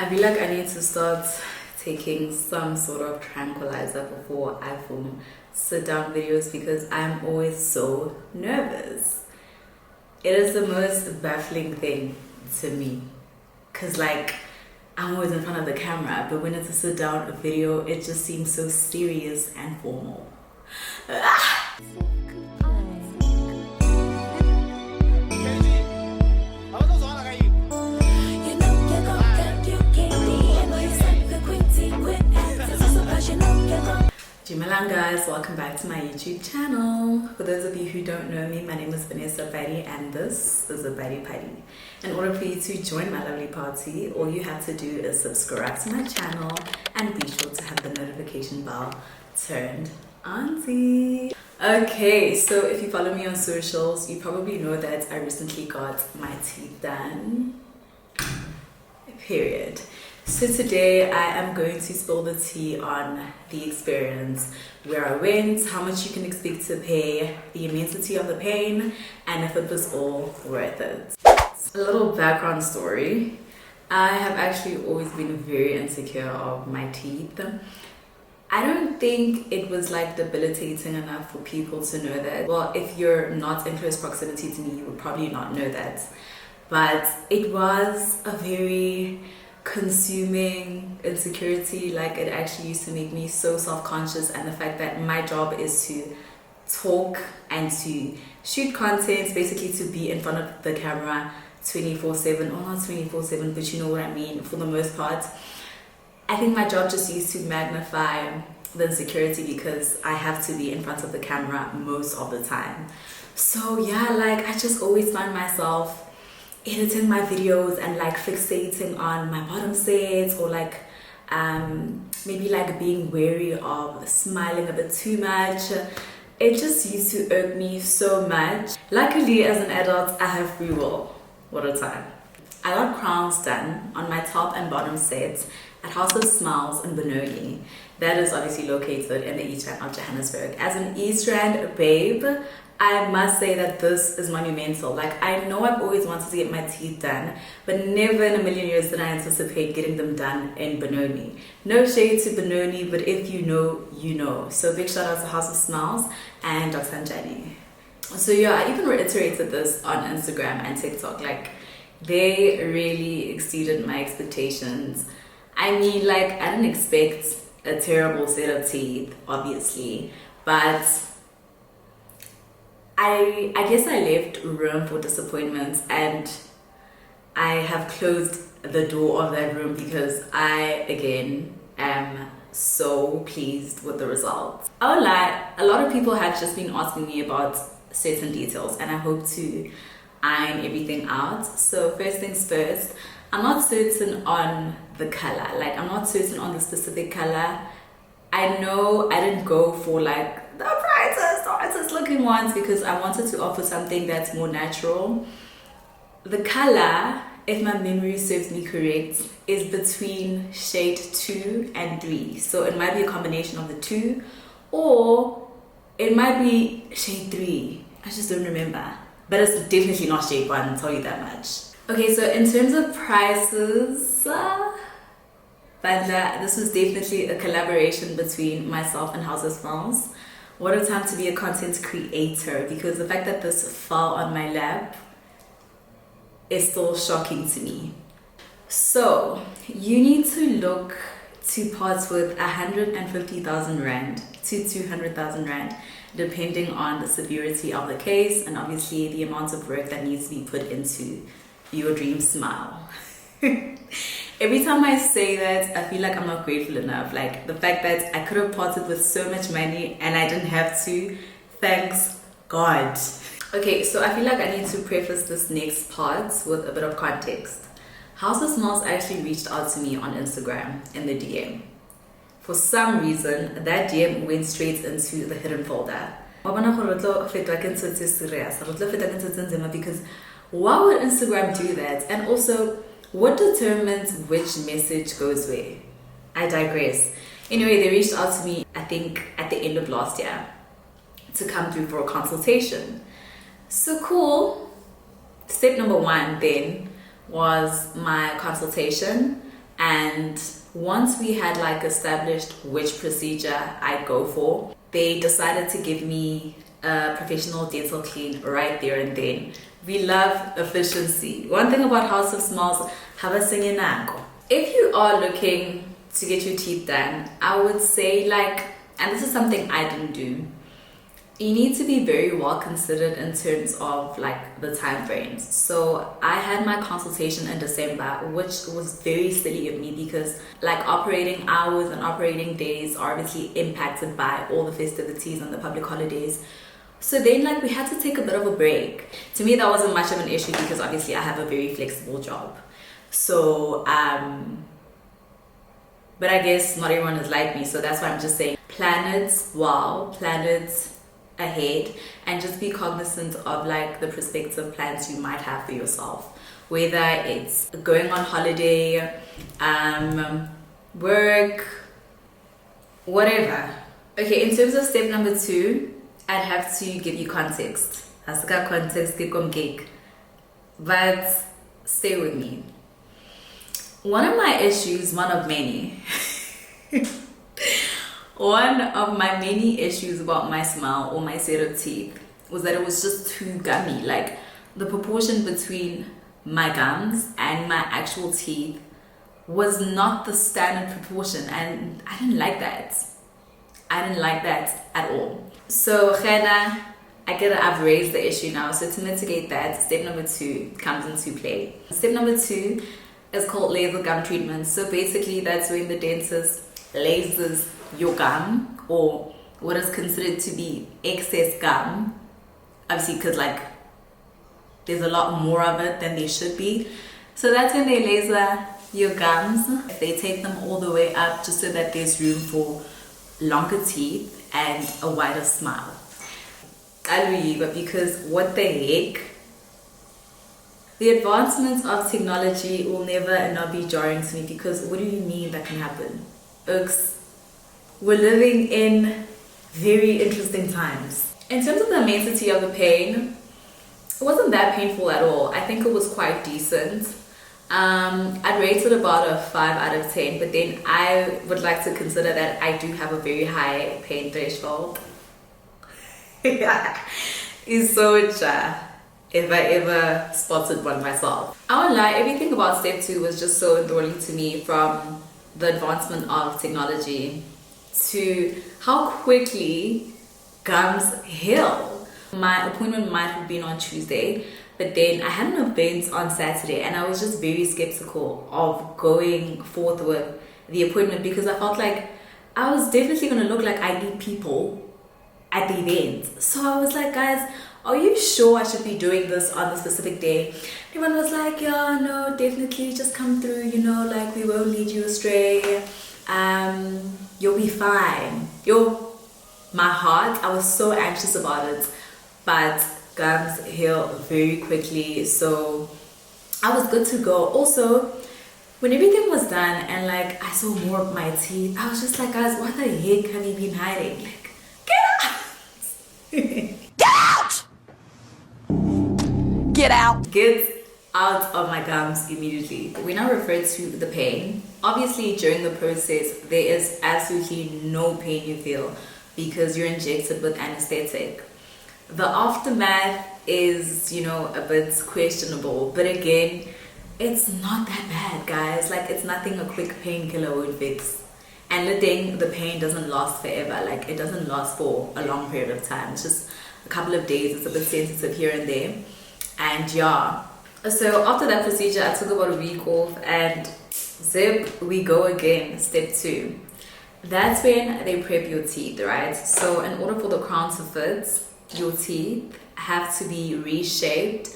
I feel like I need to start taking some sort of tranquilizer before I film sit down videos because I'm always so nervous. It is the most baffling thing to me because I'm always in front of the camera, but when it's a sit down video, it just seems so serious and formal. Jimalan guys, welcome back to my YouTube channel. For those of you who don't know me, my name is Padi and this is a Padi Phadi. In order for you to join my lovely party, all you have to do is subscribe to my channel and be sure to have the notification bell turned on. Okay, so if you follow me on socials, you probably know that I recently got my teeth done. Period. So today I am going to spill the tea on the experience, where I went, how much you can expect to pay, the immensity of the pain, and if it was all worth it. A little background story. I have actually always been very insecure of my teeth. I don't think it was debilitating enough for people to know that. Well, if you're not in close proximity to me, you would probably not know that. But it was a very consuming insecurity. It actually used to make me so self-conscious, and the fact that my job is to talk and to shoot content, basically to be in front of the camera 24/7, or not 24/7, but you know what I mean, for the most part. I think my job just used to magnify the insecurity because I have to be in front of the camera most of the time. So yeah, I just always find myself editing my videos and fixating on my bottom sets, or maybe being wary of smiling a bit too much. It just used to irk me so much. Luckily, as an adult, I have free will. What a time. I got crowns done on my top and bottom sets at House of Smiles in Benoni. That is obviously located in the East Rand of Johannesburg. As an East Rand babe, I must say that this is monumental. I know I've always wanted to get my teeth done, but never in a million years did I anticipate getting them done in Benoni. No shade to Benoni, but if you know, you know. So big shout out to House of Smiles and Dr. Anjani. So yeah, I even reiterated this on Instagram and TikTok. They really exceeded my expectations. I mean, I didn't expect a terrible set of teeth, obviously, but I guess I left room for disappointments, and I have closed the door of that room because I, again, am so pleased with the results. I won't lie, a lot of people have just been asking me about certain details, and I hope to iron everything out. So first things first, I'm not certain on the color. I'm not certain on the specific color. I know I didn't go for the brightest looking ones because I wanted to offer something that's more natural. The color, if my memory serves me correct, is between shade 2 and 3. So it might be a combination of the two, or it might be shade 3. I just don't remember. But it's definitely not shade 1, I'll tell you that much. Okay, so in terms of prices, this was definitely a collaboration between myself and House of Smiles. What a time to be a content creator, because the fact that this fell on my lap is still shocking to me. So you need to look to parts with 150,000 Rand to 200,000 Rand, depending on the severity of the case and obviously the amount of work that needs to be put into your dream smile. Every time I say that, I feel like I'm not grateful enough. The fact that I could have parted with so much money and I didn't have to, thanks God. Okay, so I feel like I need to preface this next part with a bit of context. House of Smiles actually reached out to me on Instagram in the DM. For some reason, that DM went straight into the hidden folder. Because why would Instagram do that? And also, what determines which message goes where? I digress. Anyway, they reached out to me, I think, at the end of last year to come through for a consultation. So cool. Step number 1 then was my consultation. And once we had like established which procedure I'd go for, they decided to give me a professional dental clean right there and then. We love efficiency. One thing about House of Smiles, have a singing nango. If you are looking to get your teeth done, I would say like, and this is something I didn't do, you need to be very well considered in terms of like the time frames. So I had my consultation in December, which was very silly of me because like operating hours and operating days are obviously impacted by all the festivities and the public holidays. So then like we had to take a bit of a break. To me that wasn't much of an issue because obviously I have a very flexible job. So but I guess not everyone is like me, so that's why I'm just saying plan it ahead and just be cognizant of like the prospective plans you might have for yourself, whether it's going on holiday, work, whatever. Okay, in terms of step number 2, I'd have to give you context. Asika context gig, but stay with me. One of my issues, one of my many issues about my smile or my set of teeth was that it was just too gummy. Like the proportion between my gums and my actual teeth was not the standard proportion, and I didn't like that. I didn't like that at all. So I've raised the issue now. So to mitigate that, step number 2 comes into play. Step number 2 is called laser gum treatment. So basically that's when the dentist lasers your gum, or what is considered to be excess gum, obviously because like there's a lot more of it than there should be. So that's when they laser your gums. They take them all the way up just so that there's room for longer teeth and a wider smile. But because what the heck, the advancements of technology will never not be jarring to me, because what do you mean that can happen? Ooks, we're living in very interesting times. In terms of the immensity of the pain, it wasn't that painful at all. I think it was quite decent. I'd rate it about a 5 out of 10, but then I would like to consider that I do have a very high pain threshold. It's so if I ever spotted one myself. I won't lie, everything about step 2 was just so enthralling to me, from the advancement of technology to how quickly gums heal. My appointment might have been on Tuesday, but then I had an event on Saturday and I was just very skeptical of going forth with the appointment because I felt like I was definitely going to look like I need people at the event. So I was like, guys, are you sure I should be doing this on the specific day? Everyone was like, yeah, no, definitely just come through, like we won't lead you astray. You'll be fine. My heart, I was so anxious about it, but gums heal very quickly, so I was good to go. Also, when everything was done and like I saw more of my teeth, I was just like, guys, what the heck have you been hiding? Like, get out! Get out! Get out of my gums immediately. When I refer to the pain, obviously during the process there is absolutely no pain you feel because you're injected with anesthetic. The aftermath is, a bit questionable, but again, it's not that bad, guys. Like, it's nothing a quick painkiller would fix. And the pain doesn't last forever. Like, it doesn't last for a long period of time. It's just a couple of days. It's a bit sensitive here and there. And yeah. So after that procedure, I took about a week off and zip, we go again. Step 2. That's when they prep your teeth, right? So in order for the crown to fit, your teeth have to be reshaped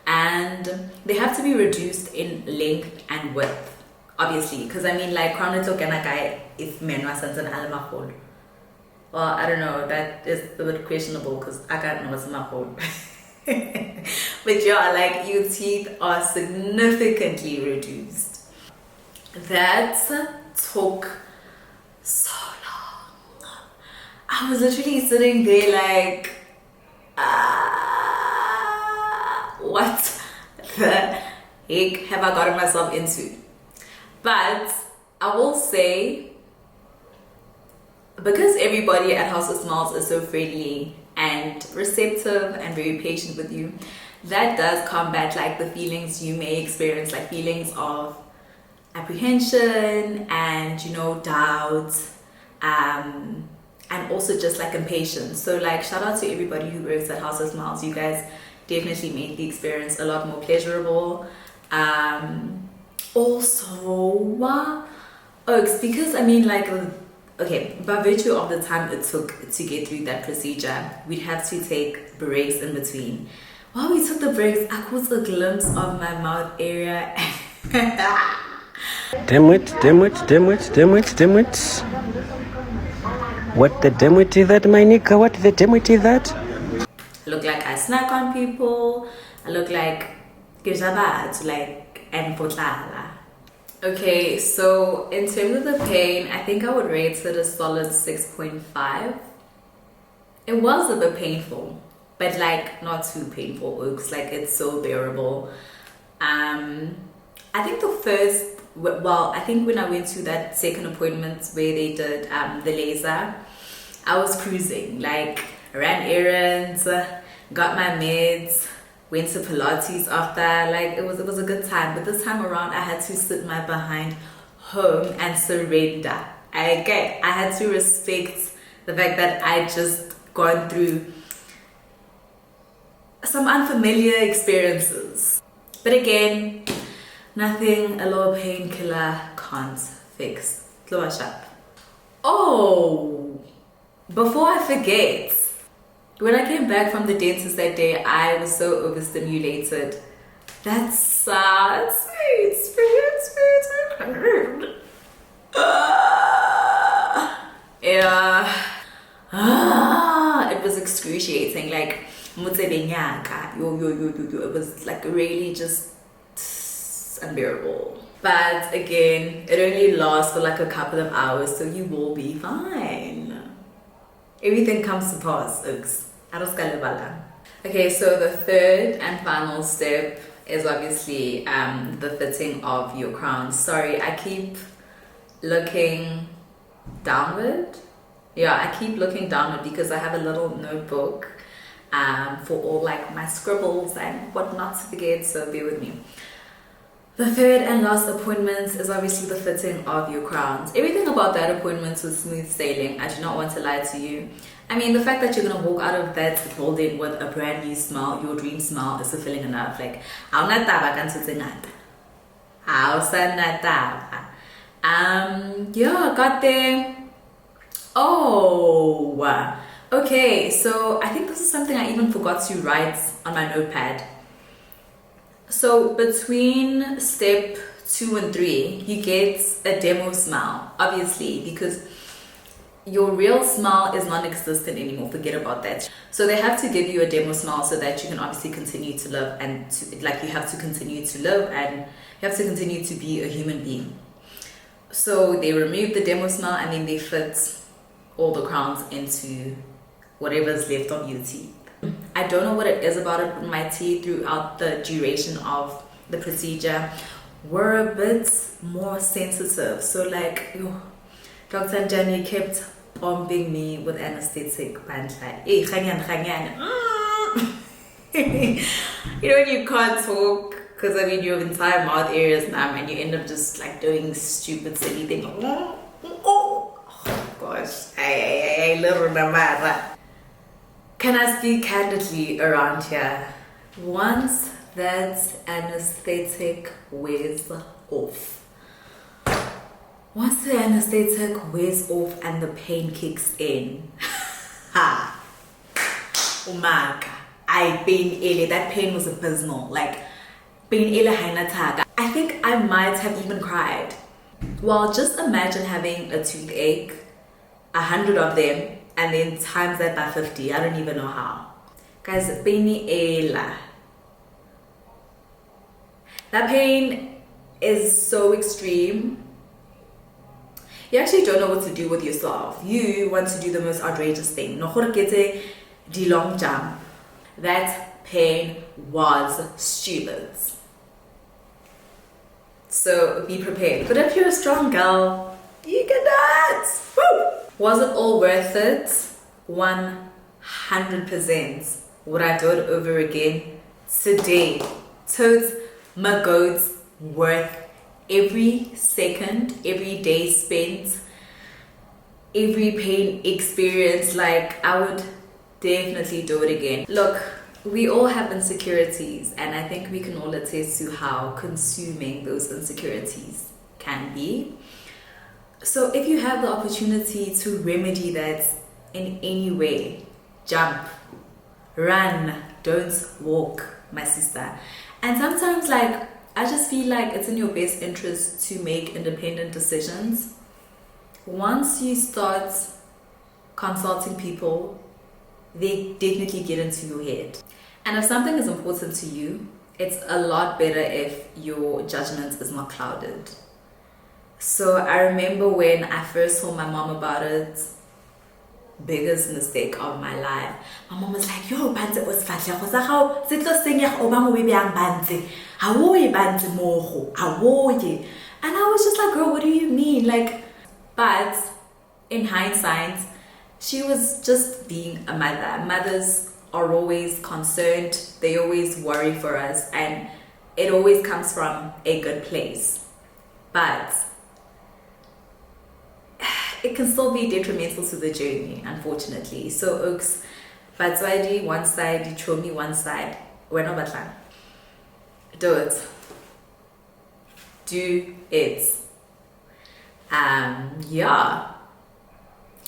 and they have to be reduced in length and width, obviously, because like crown it guy if men was an alamahol. Well, I don't know, that is a bit questionable because I can't know what's my hole. But yeah, like your teeth are significantly reduced. That took so long. I was literally sitting there like, what the heck have I gotten myself into? But I will say, because everybody at House of Smiles is so friendly and receptive and very patient with you, that does combat like the feelings you may experience, like feelings of apprehension and, you know, doubt, and also just like impatience. So like, shout out to everybody who works at House of Smiles. You guys definitely made the experience a lot more pleasurable. Also, it's because I mean, like, okay, by virtue of the time it took to get through that procedure, we'd have to take breaks in between. While we took the breaks, I caught a glimpse of my mouth area. Damn it. What the damn it is that, my nigga? What the damn it is that? I look like I snack on people. I look like and potlala. Okay, so in terms of the pain, I think I would rate it a solid 6.5. It was a bit painful, but like not too painful. It's like it's so bearable. I think I think when I went to that second appointment where they did the laser, I was cruising. Like, ran errands, got my meds, went to Pilates after. Like, it was a good time. But this time around, I had to sit my behind home and surrender. Okay, I had to respect the fact that I just gone through some unfamiliar experiences. But again, nothing a low painkiller can't fix. Oh, before I forget, when I came back from the dentist that day, I was so overstimulated. That's yeah. It was excruciating. Like, it was like really just unbearable. But again, it only lasts for like a couple of hours, so you will be fine. Everything comes to pass, folks. Okay, so the third and final step is obviously the fitting of your crown. Sorry, I keep looking downward. Yeah, I keep looking downward because I have a little notebook for all like my scribbles and what not to forget, so bear with me. The third and last appointment is obviously the fitting of your crowns. Everything about that appointment was smooth sailing. I do not want to lie to you. I mean, the fact that you're going to walk out of that building with a brand new smile, your dream smile, is fulfilling enough. Like, yeah, got there. Oh, okay. So I think this is something I even forgot to write on my notepad. So between step 2 and 3, you get a demo smile, obviously, because your real smile is non-existent anymore. Forget about that. So they have to give you a demo smile so that you can obviously continue to live and you have to continue to live and you have to continue to be a human being. So they remove the demo smile and then they fit all the crowns into whatever's left of your teeth. I don't know what it is about it, my teeth throughout the duration of the procedure were a bit more sensitive. So like, Dr. Njani kept bombing me with anesthetic punchline. Hey, khanyan. You know when you can't talk because I mean your entire mouth area is numb and you end up just like doing stupid silly thing. Oh gosh, I little remember. Can I speak candidly around here? Once that anesthetic wears off, once the anesthetic wears off and the pain kicks in, umaka, that pain was abysmal. Like, I think I might have even cried. Well, just imagine having a toothache, 100 of them, and then times that by 50. I don't even know how. Guys, that pain is so extreme. You actually don't know what to do with yourself. You want to do the most outrageous thing. The long jump. That pain was stupid. So be prepared. But if you're a strong girl, you can dance. Woo! Was it all worth it? 100%. Would I do it over again? Today. Totes my goats worth every second, every day spent, every pain experience. Like, I would definitely do it again. Look, we all have insecurities, and I think we can all attest to how consuming those insecurities can be. So if you have the opportunity to remedy that in any way, jump, run, don't walk, my sister. And sometimes, like, I just feel like it's in your best interest to make independent decisions. Once you start consulting people, they definitely get into your head. And if something is important to you, it's a lot better if your judgment is not clouded. So I remember when I first told my mom about it, biggest mistake of my life. My mom was like, yo, Banze was fat. And I was just like, girl, what do you mean? Like, but in hindsight, she was just being a mother. Mothers are always concerned. They always worry for us, and it always comes from a good place. But it can still be detrimental to the journey, unfortunately. So, Oaks, Batswadi one side, Chomi one side. We're not Batlan. Do it. Do it. Yeah.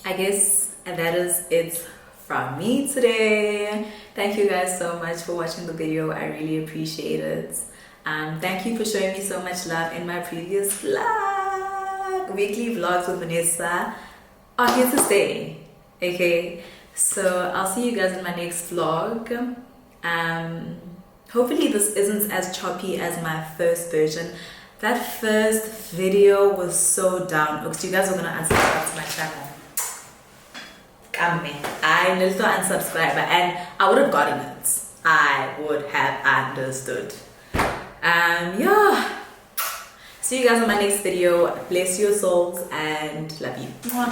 I guess that is it from me today. Thank you guys so much for watching the video. I really appreciate it. Thank you for showing me so much love in my previous vlog. Weekly vlogs with Vanessa are here to stay. Okay, so I'll see you guys in my next vlog. Hopefully this isn't as choppy as my first version. That first video was so down. Because you guys are gonna unsubscribe to my channel. I little unsubscriber, and I would have gotten it. I would have understood. Yeah. See you guys in my next video. Bless your souls and love you.